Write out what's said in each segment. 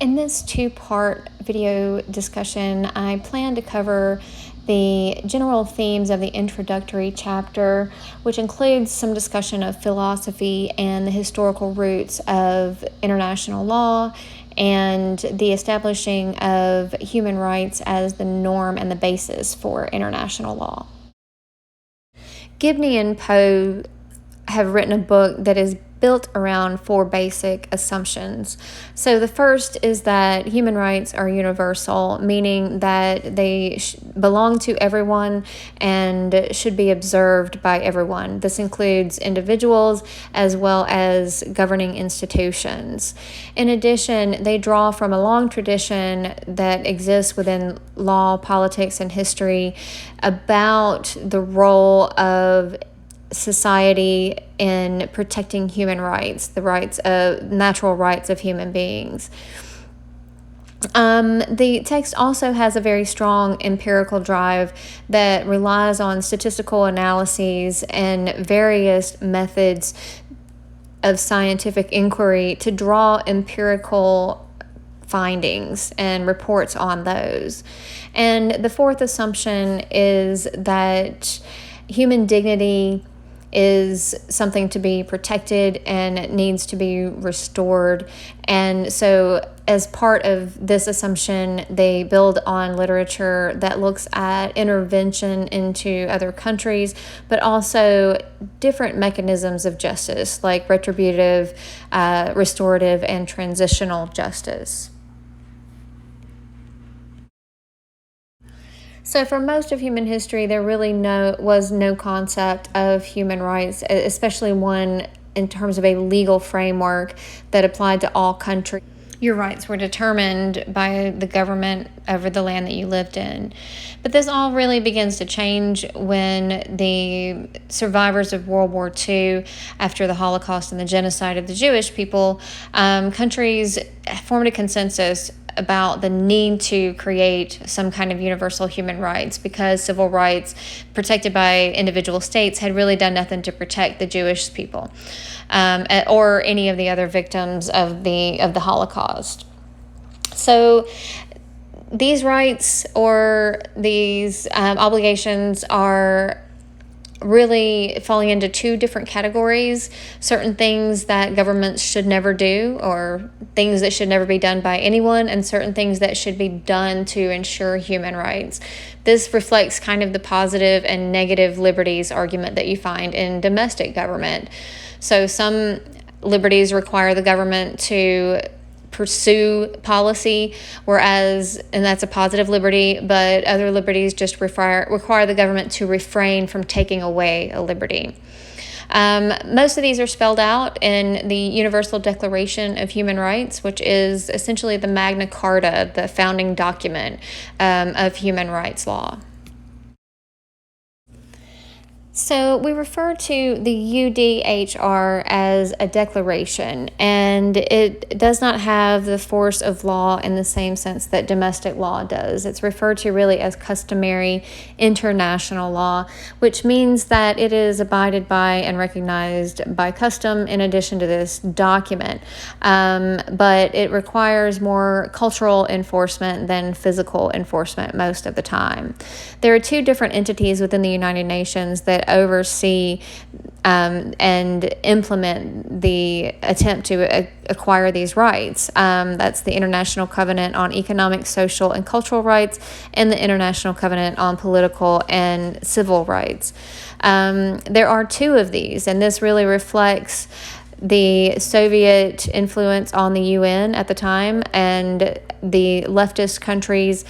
In this two-part video discussion, I plan to cover the general themes of the introductory chapter, which includes some discussion of philosophy and the historical roots of international law and the establishing of human rights as the norm and the basis for international law. Gibney and Poe have written a book that is built around four basic assumptions. So the first is that human rights are universal, meaning that they belong to everyone and should be observed by everyone. This includes individuals as well as governing institutions. In addition, they draw from a long tradition that exists within law, politics, and history about the role of society in protecting human rights, the natural rights of human beings. The text also has a very strong empirical drive that relies on statistical analyses and various methods of scientific inquiry to draw empirical findings and reports on those. And the fourth assumption is that human dignity is something to be protected and needs to be restored. And so as part of this assumption, they build on literature that looks at intervention into other countries, but also different mechanisms of justice, like retributive, restorative, and transitional justice. So for most of human history, there really was no concept of human rights, especially one in terms of a legal framework that applied to all countries. Your rights were determined by the government over the land that you lived in. But this all really begins to change when the survivors of World War II, after the Holocaust and the genocide of the Jewish people, countries formed a consensus about the need to create some kind of universal human rights, because civil rights protected by individual states had really done nothing to protect the Jewish people or any of the other victims of the Holocaust. So these rights or these obligations are really falling into two different categories: certain things that governments should never do, or things that should never be done by anyone, and certain things that should be done to ensure human rights. This reflects kind of the positive and negative liberties argument that you find in domestic government. So some liberties require the government to pursue policy, and that's a positive liberty, but other liberties just require the government to refrain from taking away a liberty. Most of these are spelled out in the Universal Declaration of Human Rights, which is essentially the Magna Carta, the founding document of human rights law. So we refer to the UDHR as a declaration, and it does not have the force of law in the same sense that domestic law does. It's referred to really as customary international law, which means that it is abided by and recognized by custom in addition to this document. But it requires more cultural enforcement than physical enforcement most of the time. There are two different entities within the United Nations that oversee and implement the attempt to acquire these rights. That's the International Covenant on Economic, Social, and Cultural Rights and the International Covenant on Political and Civil Rights. There are two of these, and this really reflects the Soviet influence on the UN at the time and the leftist countries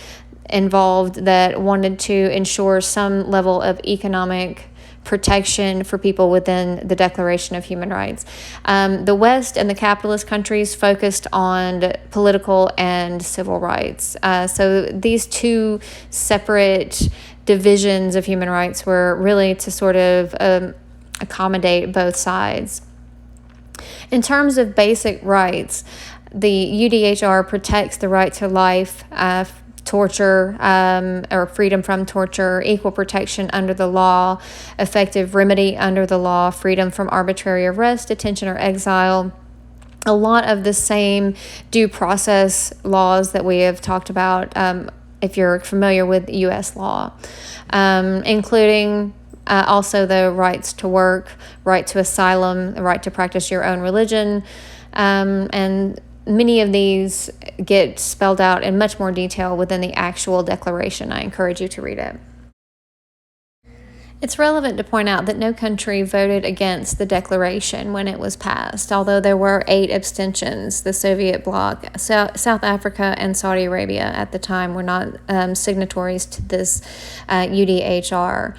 involved that wanted to ensure some level of economic protection for people within the Declaration of Human Rights. The West and the capitalist countries focused on political and civil rights. So these two separate divisions of human rights were really to sort of accommodate both sides. In terms of basic rights, the UDHR protects the right to life, torture, or freedom from torture, equal protection under the law, effective remedy under the law, freedom from arbitrary arrest, detention, or exile, a lot of the same due process laws that we have talked about, if you're familiar with U.S. law, including also the rights to work, right to asylum, the right to practice your own religion, and many of these get spelled out in much more detail within the actual declaration. I encourage you to read it. It's relevant to point out that no country voted against the declaration when it was passed, although there were 8 abstentions. The Soviet bloc, South Africa, and Saudi Arabia at the time were not signatories to this UDHR.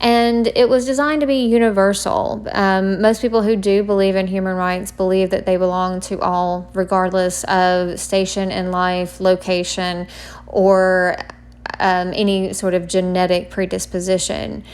And it was designed to be universal. Most people who do believe in human rights believe that they belong to all, regardless of station in life, location, or any sort of genetic predisposition.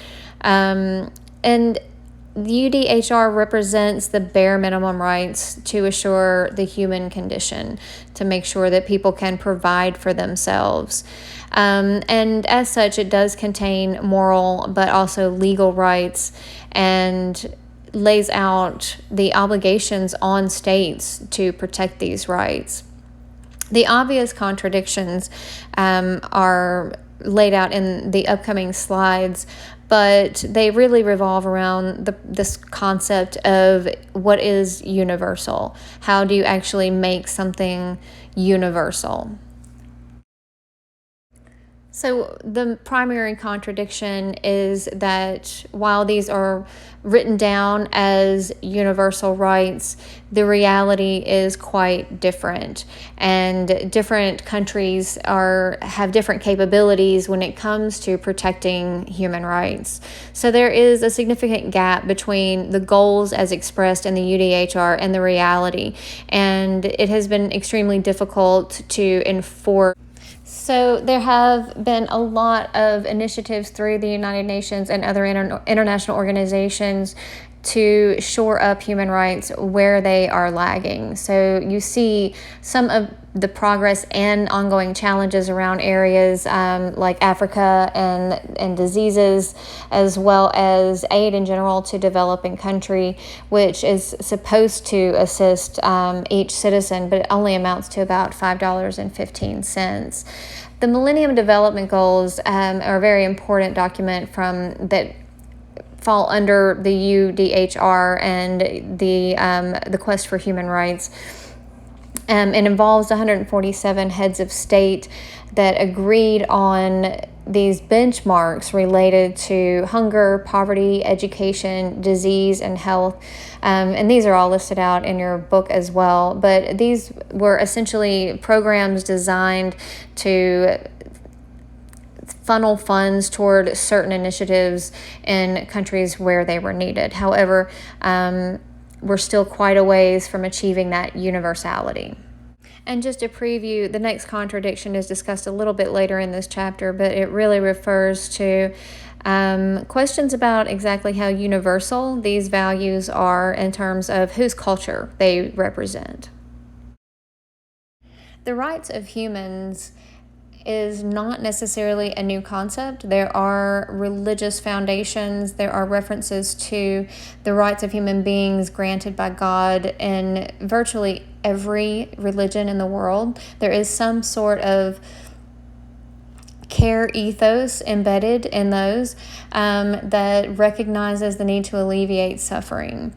And the UDHR represents the bare minimum rights to assure the human condition, to make sure that people can provide for themselves. And as such, it does contain moral but also legal rights, and lays out the obligations on states to protect these rights. The obvious contradictions are laid out in the upcoming slides, but they really revolve around this concept of what is universal. How do you actually make something universal? So the primary contradiction is that while these are written down as universal rights, the reality is quite different, and different countries have different capabilities when it comes to protecting human rights. So there is a significant gap between the goals as expressed in the UDHR and the reality, and it has been extremely difficult to enforce. So there have been a lot of initiatives through the United Nations and other international organizations to shore up human rights where they are lagging. So you see some of the progress and ongoing challenges around areas like Africa and diseases, as well as aid in general to developing country, which is supposed to assist each citizen, but it only amounts to about $5.15. The Millennium Development Goals are a very important document that fall under the UDHR and the Quest for Human Rights. It involves 147 heads of state that agreed on these benchmarks related to hunger, poverty, education, disease, and health. And these are all listed out in your book as well. But these were essentially programs designed to funnel funds toward certain initiatives in countries where they were needed. However, we're still quite a ways from achieving that universality. And just to preview, the next contradiction is discussed a little bit later in this chapter, but it really refers to questions about exactly how universal these values are in terms of whose culture they represent. The rights of humans is not necessarily a new concept. There are religious foundations, there are references to the rights of human beings granted by God in virtually every religion in the world. There is some sort of care ethos embedded in those that recognizes the need to alleviate suffering.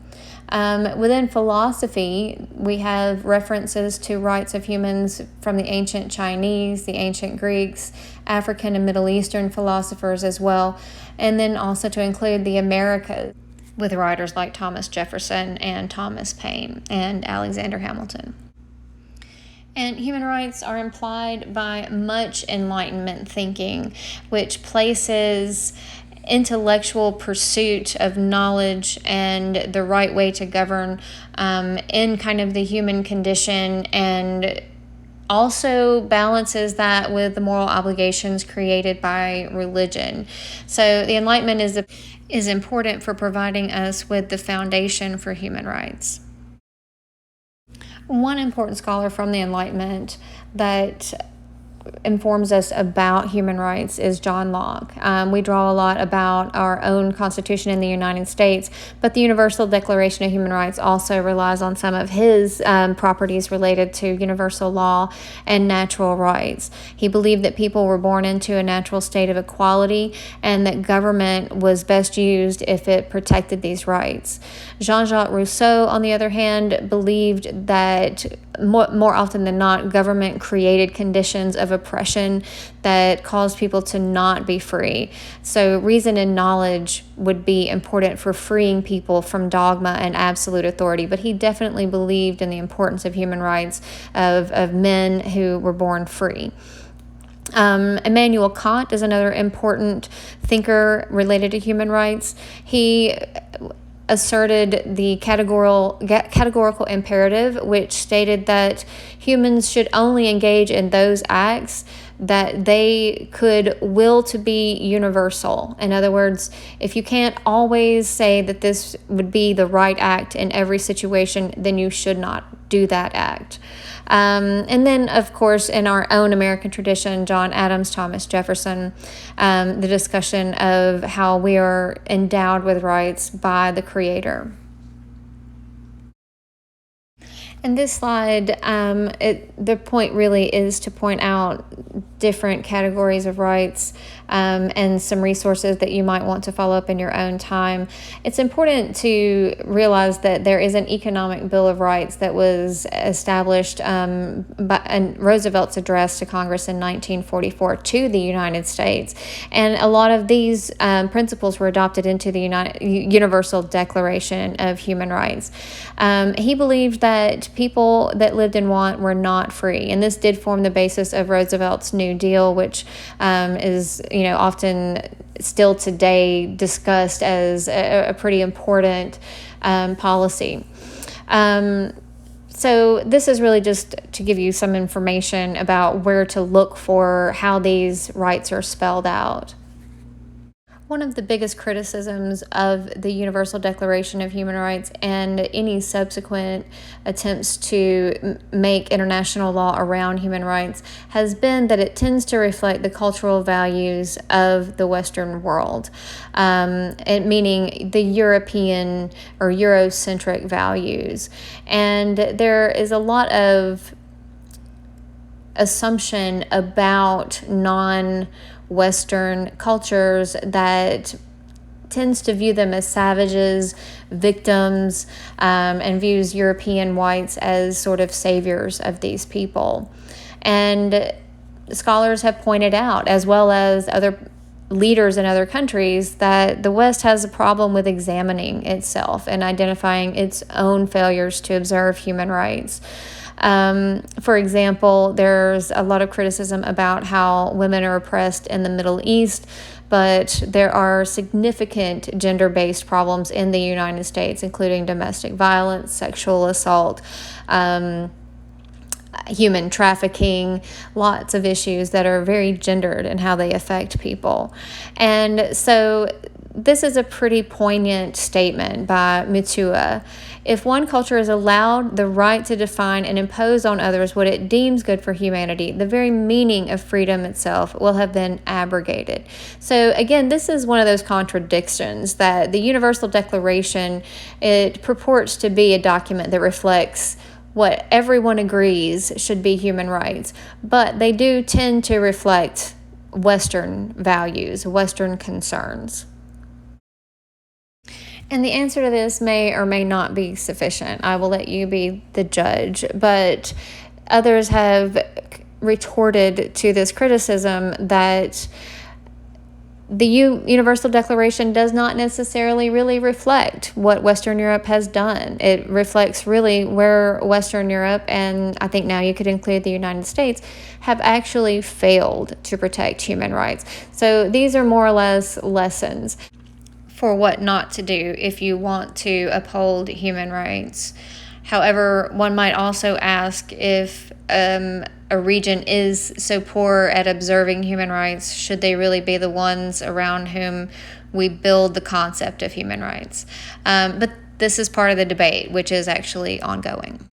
Within philosophy, we have references to rights of humans from the ancient Chinese, the ancient Greeks, African and Middle Eastern philosophers as well, and then also to include the Americas with writers like Thomas Jefferson and Thomas Paine and Alexander Hamilton. And human rights are implied by much Enlightenment thinking, which places intellectual pursuit of knowledge and the right way to govern in kind of the human condition, and also balances that with the moral obligations created by religion. So the Enlightenment is important for providing us with the foundation for human rights. One important scholar from the Enlightenment that informs us about human rights is John Locke. We draw a lot about our own Constitution in the United States, but the Universal Declaration of Human Rights also relies on some of his properties related to universal law and natural rights. He believed that people were born into a natural state of equality and that government was best used if it protected these rights. Jean-Jacques Rousseau, on the other hand, believed that more often than not, government created conditions of oppression that caused people to not be free. So reason and knowledge would be important for freeing people from dogma and absolute authority, but he definitely believed in the importance of human rights of men who were born free. Immanuel Kant is another important thinker related to human rights. He asserted the categorical imperative, which stated that humans should only engage in those acts that they could will to be universal. In other words, if you can't always say that this would be the right act in every situation, then you should not do that act. And then, of course, in our own American tradition, John Adams, Thomas Jefferson, the discussion of how we are endowed with rights by the Creator. In this slide, the point really is to point out different categories of rights and some resources that you might want to follow up in your own time. It's important to realize that there is an economic Bill of Rights that was established by Roosevelt's address to Congress in 1944 to the United States. And a lot of these principles were adopted into the Universal Declaration of Human Rights. He believed that people that lived in want were not free, and this did form the basis of Roosevelt's New Deal, which is often still today discussed as a pretty important policy. So this is really just to give you some information about where to look for how these rights are spelled out. One of the biggest criticisms of the Universal Declaration of Human Rights and any subsequent attempts to make international law around human rights has been that it tends to reflect the cultural values of the Western world, meaning the European or Eurocentric values. And there is a lot of assumption about non-Western cultures that tends to view them as savages, victims, and views European whites as sort of saviors of these people. And scholars have pointed out, as well as other leaders in other countries, that the West has a problem with examining itself and identifying its own failures to observe human rights. For example, there's a lot of criticism about how women are oppressed in the Middle East, but there are significant gender-based problems in the United States, including domestic violence, sexual assault, human trafficking, lots of issues that are very gendered in how they affect people. And so this is a pretty poignant statement by Mutua. If one culture is allowed the right to define and impose on others what it deems good for humanity, the very meaning of freedom itself will have been abrogated. So again, this is one of those contradictions that the Universal Declaration, it purports to be a document that reflects what everyone agrees should be human rights, but they do tend to reflect Western values, Western concerns. And the answer to this may or may not be sufficient. I will let you be the judge. But others have retorted to this criticism that the Universal Declaration does not necessarily really reflect what Western Europe has done. It reflects really where Western Europe, and I think now you could include the United States, have actually failed to protect human rights. So these are more or less lessons for what not to do if you want to uphold human rights. However, one might also ask if a region is so poor at observing human rights, should they really be the ones around whom we build the concept of human rights? But this is part of the debate, which is actually ongoing.